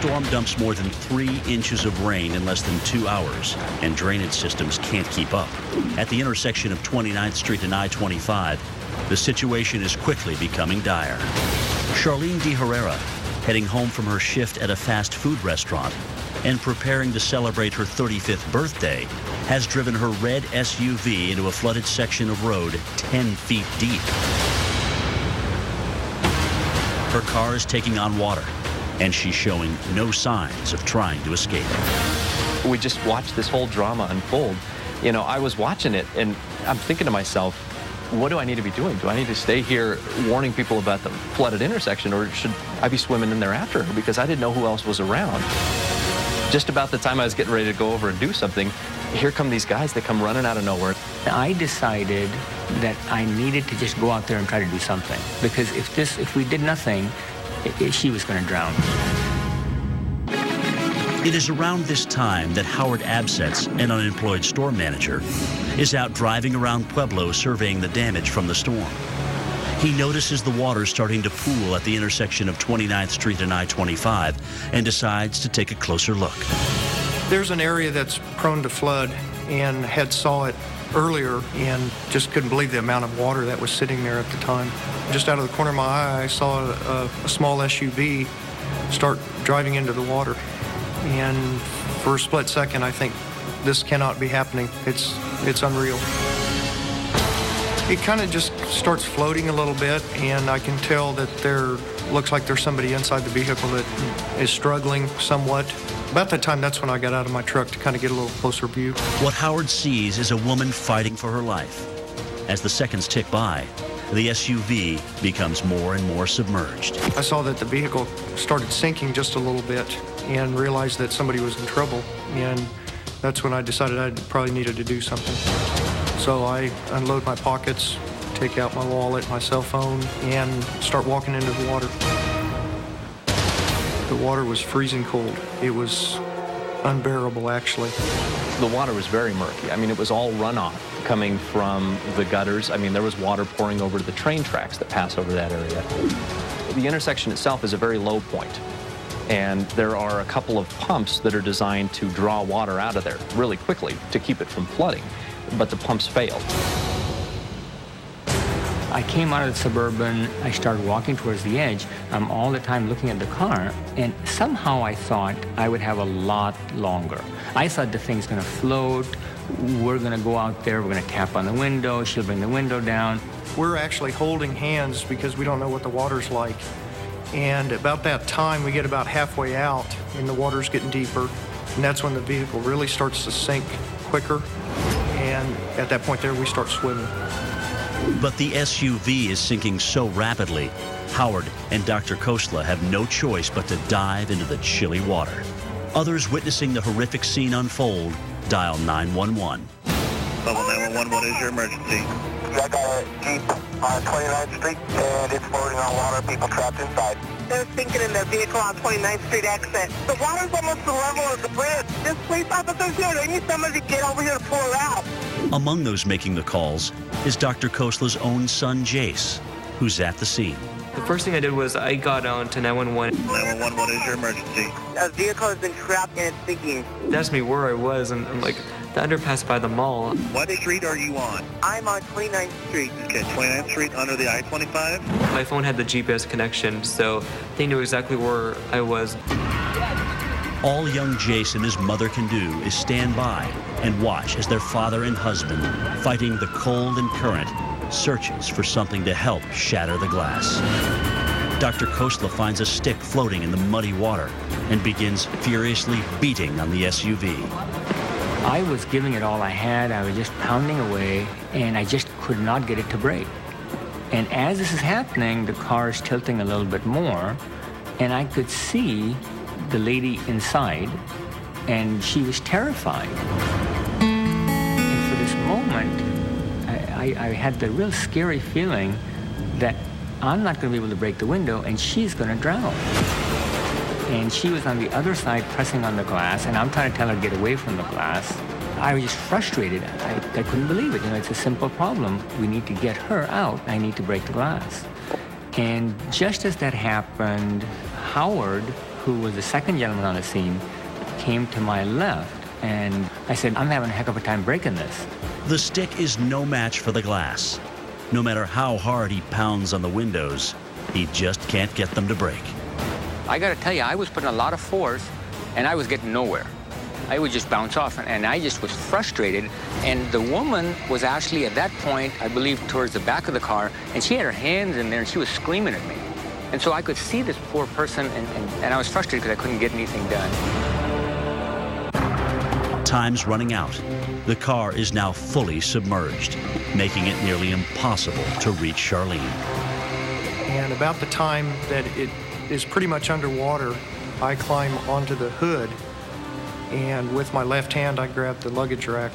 storm dumps more than 3 inches of rain in less than 2 hours, and drainage systems can't keep up. At the intersection of 29th Street and I-25, the situation is quickly becoming dire. Charlene De Herrera, heading home from her shift at a fast food restaurant and preparing to celebrate her 35th birthday, has driven her red SUV into a flooded section of road 10 feet deep. Her car is taking on water, and she's showing no signs of trying to escape. We just watched this whole drama unfold. You know, I was watching it, and I'm thinking to myself, what do I need to be doing? Do I need to stay here warning people about the flooded intersection, or should I be swimming in there after her? Because I didn't know who else was around. Just about the time I was getting ready to go over and do something, here come these guys that come running out of nowhere. I decided that I needed to just go out there and try to do something, because if we did nothing, she was going to drown. It is around this time that Howard Absetz, an unemployed store manager, is out driving around Pueblo surveying the damage from the storm. He notices the water starting to pool at the intersection of 29th Street and I-25 and decides to take a closer look. There's an area that's prone to flood, and had saw it earlier and just couldn't believe the amount of water that was sitting there at the time. Just out of the corner of my eye, I saw a small SUV start driving into the water. And for a split second, I think, this cannot be happening. It's unreal. It kind of just starts floating a little bit, and I can tell that looks like there's somebody inside the vehicle that is struggling somewhat. About that time, that's when I got out of my truck to kind of get a little closer view. What Howard sees is a woman fighting for her life. As the seconds tick by, the SUV becomes more and more submerged. I saw that the vehicle started sinking just a little bit and realized that somebody was in trouble, and that's when I decided I probably needed to do something. So I unload my pockets, take out my wallet, my cell phone, and start walking into the water. The water was freezing cold. It was unbearable, actually. The water was very murky. I mean, it was all runoff coming from the gutters. I mean, there was water pouring over to the train tracks that pass over that area. The intersection itself is a very low point, and there are a couple of pumps that are designed to draw water out of there really quickly to keep it from flooding, but the pumps failed. I came out of the Suburban, I started walking towards the edge. I'm all the time looking at the car, and somehow I thought I would have a lot longer. I thought the thing's gonna float, we're gonna go out there, we're gonna tap on the window, she'll bring the window down. We're actually holding hands because we don't know what the water's like. And about that time, we get about halfway out, and the water's getting deeper, and that's when the vehicle really starts to sink quicker. And at that point there, we start swimming. But the SUV is sinking so rapidly, Howard and Dr. Khosla have no choice but to dive into the chilly water. Others witnessing the horrific scene unfold dial 911. Level 911, what is your emergency? I got a Jeep on 29th Street, and it's floating on water, people trapped inside. They're sinking in their vehicle on 29th Street exit. The water's almost the level of the bridge. This police officer's here. They need somebody to get over here to pull her out. Among those making the calls is Dr. Khosla's own son, Jace, who's at the scene. The first thing I did was I got on to 911. 911, what is your emergency? A vehicle has been trapped and it's sinking. They asked me where I was, and I'm like, the underpass by the mall. What street are you on? I'm on 29th Street. Okay, 29th Street under the I-25? My phone had the GPS connection, so they knew exactly where I was. All young Jace and his mother can do is stand by and watch as their father and husband, fighting the cold and current, searches for something to help shatter the glass. Dr. Khosla finds a stick floating in the muddy water and begins furiously beating on the SUV. I was giving it all I had. I was just pounding away, and I just could not get it to brake. And as this is happening, the car is tilting a little bit more, and I could see the lady inside, and she was terrified. And for this moment, I had the real scary feeling that I'm not going to be able to break the window, and she's going to drown. And she was on the other side pressing on the glass, and I'm trying to tell her to get away from the glass. I was just frustrated. I couldn't believe it. You know, it's a simple problem. We need to get her out. I need to break the glass. And just as that happened, Howard, who was the second gentleman on the scene, came to my left. And I said, I'm having a heck of a time breaking this. The stick is no match for the glass. No matter how hard he pounds on the windows, he just can't get them to break. I got to tell you, I was putting a lot of force, and I was getting nowhere. I would just bounce off, and I just was frustrated. And the woman was actually, at that point, I believe, towards the back of the car, and she had her hands in there, and she was screaming at me. And so I could see this poor person, and I was frustrated because I couldn't get anything done. Time's running out. The car is now fully submerged, making it nearly impossible to reach Charlene. And about the time that it is pretty much underwater, I climb onto the hood, and with my left hand, I grab the luggage rack,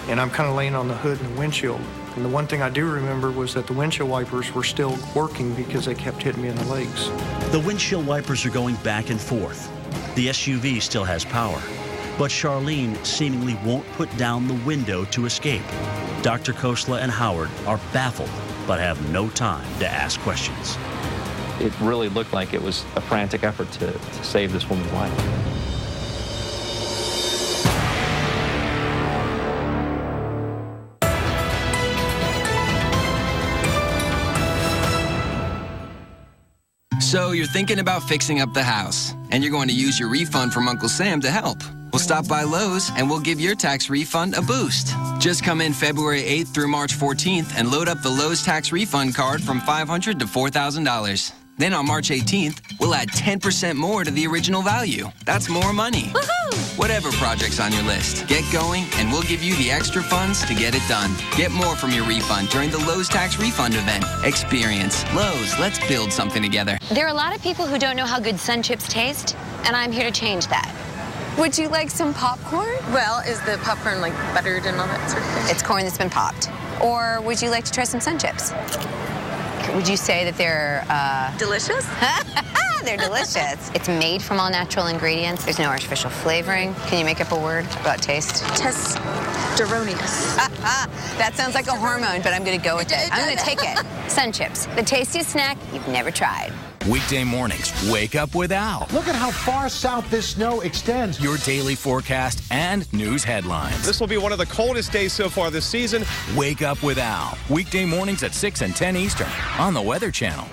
and I'm kind of laying on the hood and the windshield. And the one thing I do remember was that the windshield wipers were still working because they kept hitting me in the legs. The windshield wipers are going back and forth. The SUV still has power, but Charlene seemingly won't put down the window to escape. Dr. Khosla and Howard are baffled, but have no time to ask questions. It really looked like it was a frantic effort to save this woman's life. So you're thinking about fixing up the house, and you're going to use your refund from Uncle Sam to help. Well, stop by Lowe's, and we'll give your tax refund a boost. Just come in February 8th through March 14th and load up the Lowe's tax refund card from $500 to $4,000. Then on March 18th, we'll add 10% more to the original value. That's more money. Woohoo! Whatever project's on your list, get going, and we'll give you the extra funds to get it done. Get more from your refund during the Lowe's tax refund event. Experience Lowe's. Let's build something together. There are a lot of people who don't know how good Sun Chips taste, and I'm here to change that. Would you like some popcorn? Well, is the popcorn like buttered and all that sort of thing? It's corn that's been popped. Or would you like to try some Sun Chips? Would you say that they're delicious? They're delicious. It's made from all natural ingredients. There's no artificial flavoring. Can you make up a word about taste? Testosteronious. That sounds like a hormone, but I'm going to go with it. I'm going to take it. Sun Chips, the tastiest snack you've never tried. Weekday mornings, wake up with Al. Look at how far south this snow extends. Your daily forecast and news headlines. This will be one of the coldest days so far this season. Wake up with Al. Weekday mornings at 6 and 10 Eastern on the Weather Channel.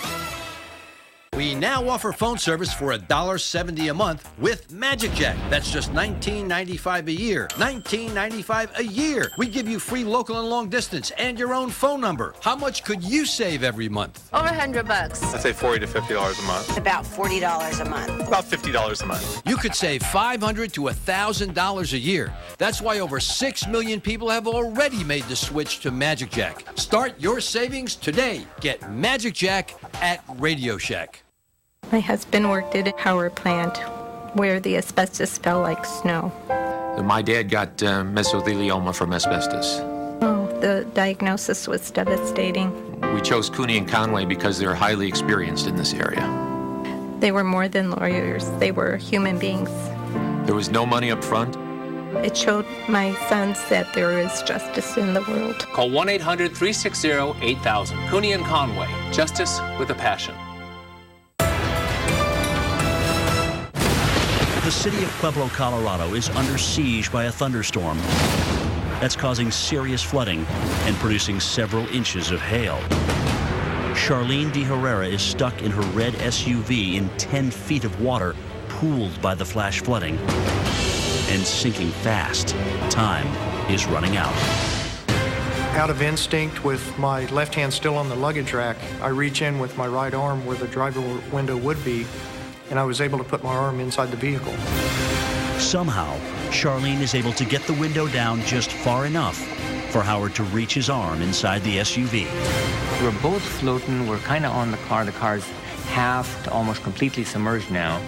We now offer phone service for $1.70 a month with Magic Jack. That's just $19.95 a year. $19.95 a year. We give you free local and long distance and your own phone number. How much could you save every month? Over $100. I'd say $40 to $50 a month. About $40 a month. About $50 a month. You could save $500 to $1,000 a year. That's why over 6 million people have already made the switch to Magic Jack. Start your savings today. Get Magic Jack at Radio Shack. My husband worked at a power plant where the asbestos fell like snow. My dad got mesothelioma from asbestos. Oh, the diagnosis was devastating. We chose Cooney and Conway because they're highly experienced in this area. They were more than lawyers. They were human beings. There was no money up front. It showed my sons that there is justice in the world. Call 1-800-360-8000. Cooney and Conway. Justice with a passion. The city of Pueblo, Colorado is under siege by a thunderstorm that's causing serious flooding and producing several inches of hail. Charlene De Herrera is stuck in her red SUV in 10 feet of water, pooled by the flash flooding and sinking fast. Time is running out. Out of instinct, with my left hand still on the luggage rack, I reach in with my right arm where the driver window would be, and I was able to put my arm inside the vehicle. Somehow, Charlene is able to get the window down just far enough for Howard to reach his arm inside the SUV. We're both floating. We're kind of on the car. The car's half to almost completely submerged now.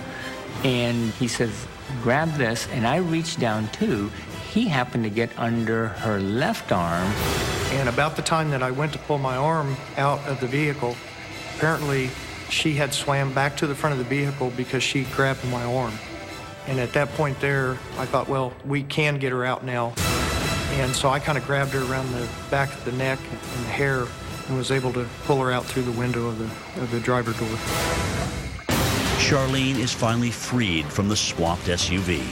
And he says, grab this. And I reached down too. He happened to get under her left arm. And about the time that I went to pull my arm out of the vehicle, apparently she had swam back to the front of the vehicle because she grabbed my arm. And at that point there, I thought, well, we can get her out now. And so I kind of grabbed her around the back of the neck and the hair and was able to pull her out through the window of the driver door. Charlene is finally freed from the swamped SUV.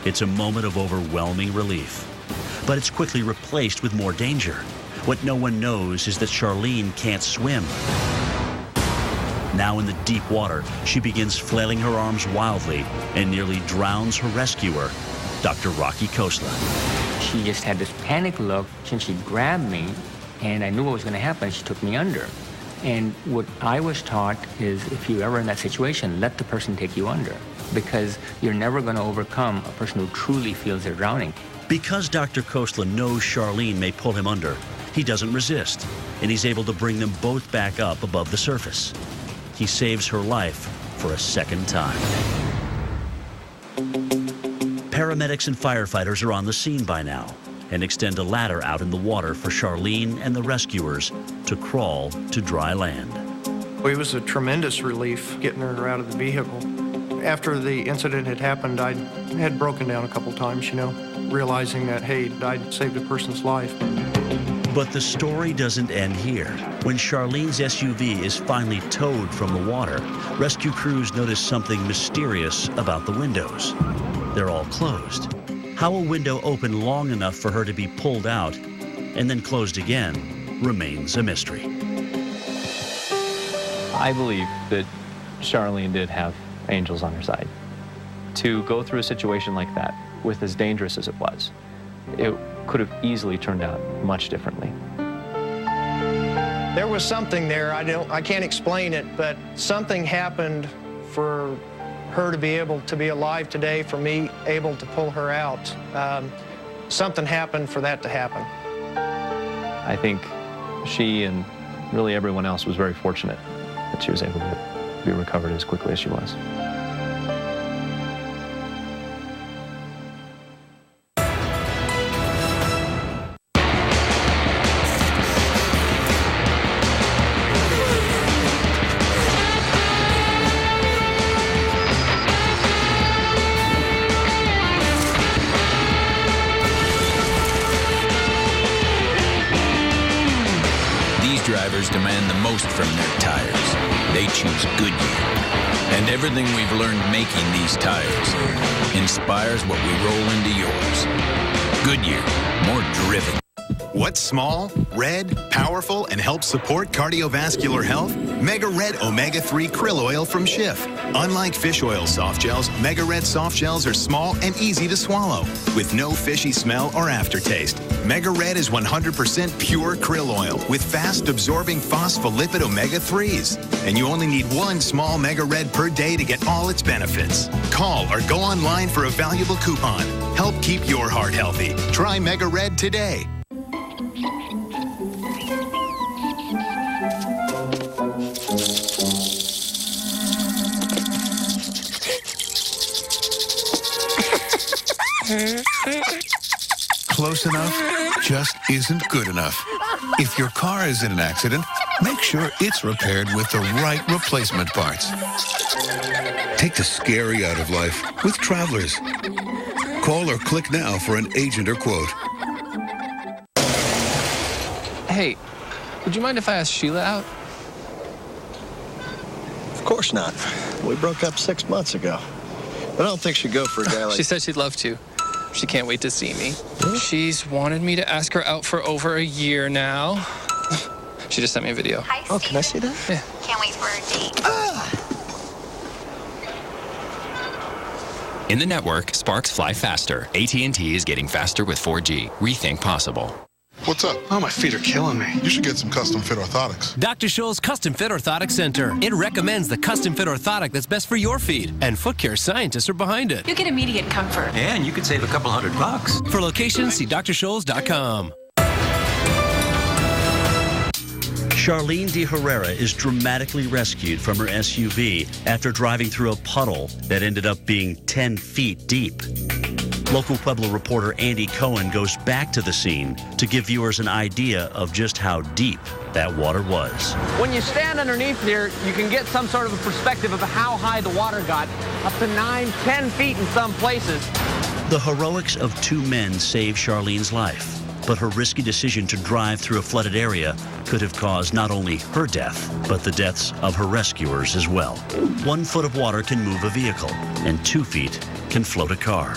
It's a moment of overwhelming relief. But it's quickly replaced with more danger. What no one knows is that Charlene can't swim. Now in the deep water, she begins flailing her arms wildly and nearly drowns her rescuer, Dr. Rocky Khosla. She just had this panic look since she grabbed me, and I knew what was going to happen. She took me under. And what I was taught is if you're ever in that situation, let the person take you under, because you're never going to overcome a person who truly feels they're drowning. Because Dr. Khosla knows Charlene may pull him under, he doesn't resist, and he's able to bring them both back up above the surface. He saves her life for a second time. Paramedics and firefighters are on the scene by now and extend a ladder out in the water for Charlene and the rescuers to crawl to dry land. It was a tremendous relief getting her out of the vehicle. After the incident had happened, I had broken down a couple times, realizing that, hey, I'd saved a person's life. But the story doesn't end here. When Charlene's SUV is finally towed from the water, rescue crews notice something mysterious about the windows. They're all closed. How a window opened long enough for her to be pulled out and then closed again remains a mystery. I believe that Charlene did have angels on her side. To go through a situation like that, with as dangerous as it was, it could have easily turned out much differently. There was something there. I can't explain it, but something happened for her to be able to be alive today, for me able to pull her out. Something happened for that to happen. I think she and really everyone else was very fortunate that she was able to be recovered as quickly as she was. Drivers demand the most from their tires. They choose Goodyear. And everything we've learned making these tires inspires what we roll into yours. Goodyear, more driven. What's small, red, powerful, and helps support cardiovascular health? Mega Red Omega-3 Krill Oil from Schiff. Unlike fish oil soft gels, Mega Red soft gels are small and easy to swallow, with no fishy smell or aftertaste. Mega Red is 100% pure krill oil with fast-absorbing phospholipid omega-3s. And you only need one small Mega Red per day to get all its benefits. Call or go online for a valuable coupon. Help keep your heart healthy. Try Mega Red today. Close enough just isn't good enough. If your car is in an accident, make sure it's repaired with the right replacement parts. Take the scary out of life with Travelers. Call or click now for an agent or quote. Hey, would you mind if I asked Sheila out? Of course not. We broke up 6 months ago. But I don't think she'd go for a guy like... She said she'd love to. She can't wait to see me. Really? She's wanted me to ask her out for over a year now. She just sent me a video. Hi, Steve. Oh, can I see that? Yeah. Can't wait for a date. In the network, sparks fly faster. AT&T is getting faster with 4G. Rethink possible. What's up? Oh, my feet are killing me. You should get some custom fit orthotics. Dr. Scholl's Custom Fit Orthotic Center. It recommends the custom fit orthotic that's best for your feet, and foot care scientists are behind it. You get immediate comfort. And you could save a couple $100. For locations, see drscholls.com. Charlene de Herrera is dramatically rescued from her SUV after driving through a puddle that ended up being 10 feet deep. Local Pueblo reporter Andy Cohen goes back to the scene to give viewers an idea of just how deep that water was. When you stand underneath here, you can get some sort of a perspective of how high the water got, up to 9, 10 feet in some places. The heroics of two men saved Charlene's life, But her risky decision to drive through a flooded area could have caused not only her death, but the deaths of her rescuers as well. 1 foot of water can move a vehicle, and 2 feet can float a car.